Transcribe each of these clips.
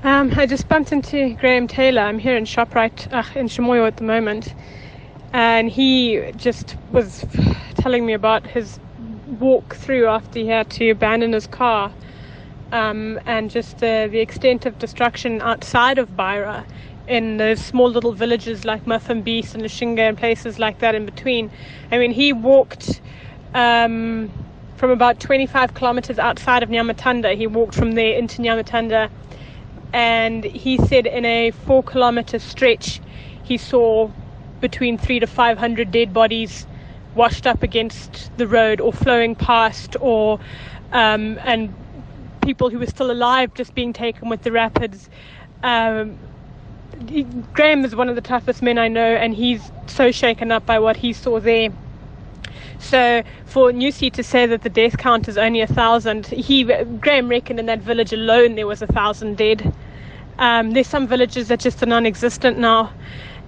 I just bumped into Graham Taylor. I'm here in ShopRite in Shimoyo at the moment. And he just was telling me about his walk through after he had to abandon his car. And just the extent of destruction outside of Beira in those small little villages like Mafambis and Lushinga and places like that in between. I mean, he walked from about 25 kilometers outside of Nyamatanda. He walked from there into Nyamatanda, and he said in a 4-kilometer stretch he saw between 300 to 500 dead bodies washed up against the road or flowing past, or and people who were still alive just being taken with the rapids. Graham is one of the toughest men I know, and he's so shaken up by what he saw there. So for Nyusi to say that the death count is only 1,000, Graham reckoned in that village alone there was 1,000 dead. There's some villages that just are non-existent now,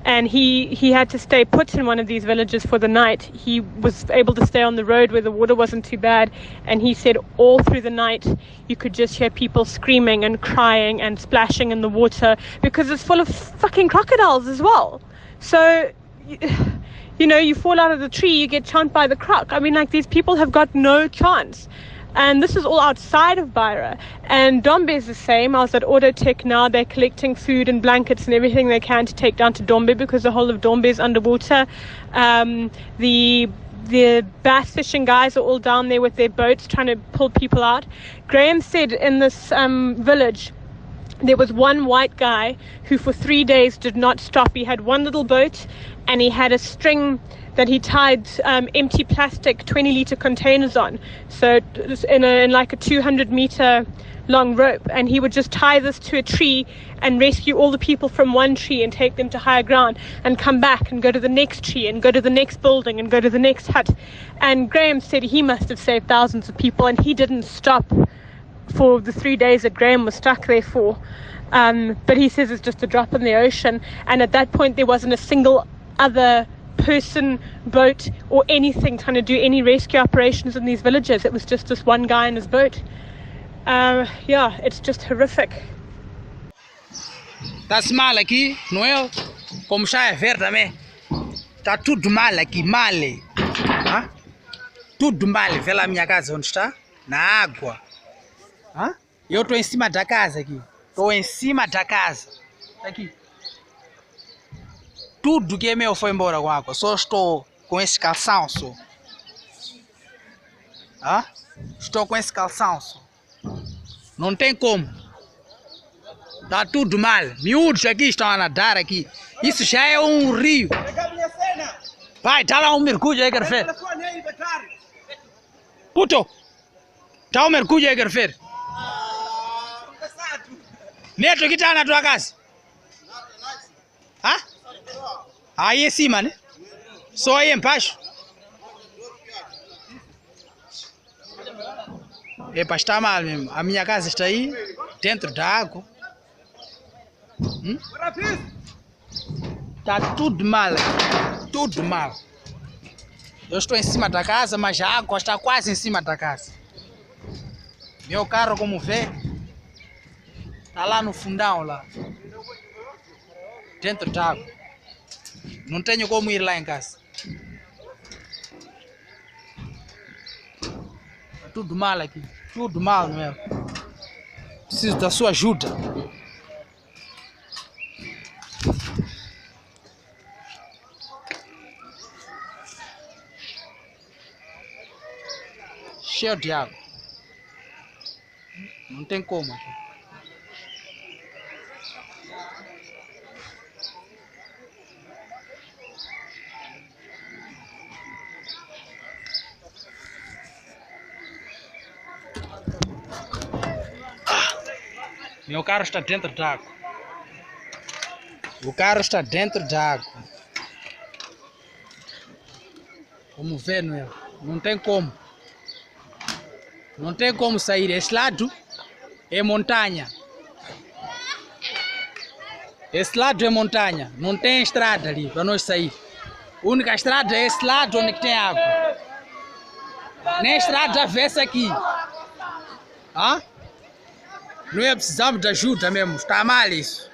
and he had to stay put in one of these villages for the night. He was able to stay on the road where the water wasn't too bad, and he said all through the night you could just hear people screaming and crying and splashing in the water because it's full of fucking crocodiles as well. So you know, you fall out of the tree, you get chomped by the croc. I mean, like, these people have got no chance. And this is all outside of Beira. And Dombe is the same. I was at Autotech now. They're collecting food and blankets and everything they can to take down to Dombe because the whole of Dombe is underwater. The bass fishing guys are all down there with their boats trying to pull people out. Graham said in this village, there was one white guy who for 3 days did not stop. He had one little boat and he had a string that he tied empty plastic 20-liter containers on. So in like a 200-meter long rope. And he would just tie this to a tree and rescue all the people from one tree and take them to higher ground and come back and go to the next tree and go to the next building and go to the next hut. And Graham said he must have saved thousands of people, and he didn't stop for the 3 days that Graham was stuck there for. But he says it's just a drop in the ocean, and at that point there wasn't a single other person, boat or anything trying to do any rescue operations in these villages. It was just this one guy in his boat. Yeah, it's just horrific. That's mal aqui, não é? Como já é verde também. Tá tudo mal aqui, mal. Hã? Tudo mal. Vê lá a minha casa onde está? Na água. Hã? Eu estou em cima da casa aqui. Estou em cima da casa. Aqui. Tudo que é meu foi embora com água. Só estou com esse calção só. Hã? Estou com esse calção só. Não tem como. Está tudo mal. Miúdos aqui estão a nadar aqui. Isso já é um rio. Vai, está lá um mergulho aí, Garfer. Puto. Está um mergulho aí, Garfer. Neto aqui está na tua casa? Hã? Aí em cima, né? Só aí embaixo. Epa, está mal mesmo. A minha casa está aí, dentro da água. Está tudo mal, tudo mal. Eu estou em cima da casa, mas a água está quase em cima da casa. Meu carro, como vê, está lá no fundão, lá. Dentro da água. Não tenho como ir lá em casa. Está tudo mal aqui. Tudo mal mesmo. Preciso da sua ajuda. Cheio de água. Não tem como aqui. Meu carro está dentro da água. O carro está dentro da água. Como vê, não é? Não tem como. Não tem como sair. Esse lado é montanha. Esse lado é montanha. Não tem estrada ali para nós sair. A única estrada é esse lado onde tem água. Nem estrada vê-se aqui. Hã? Não é precisamos de ajuda mesmo, está mal isso.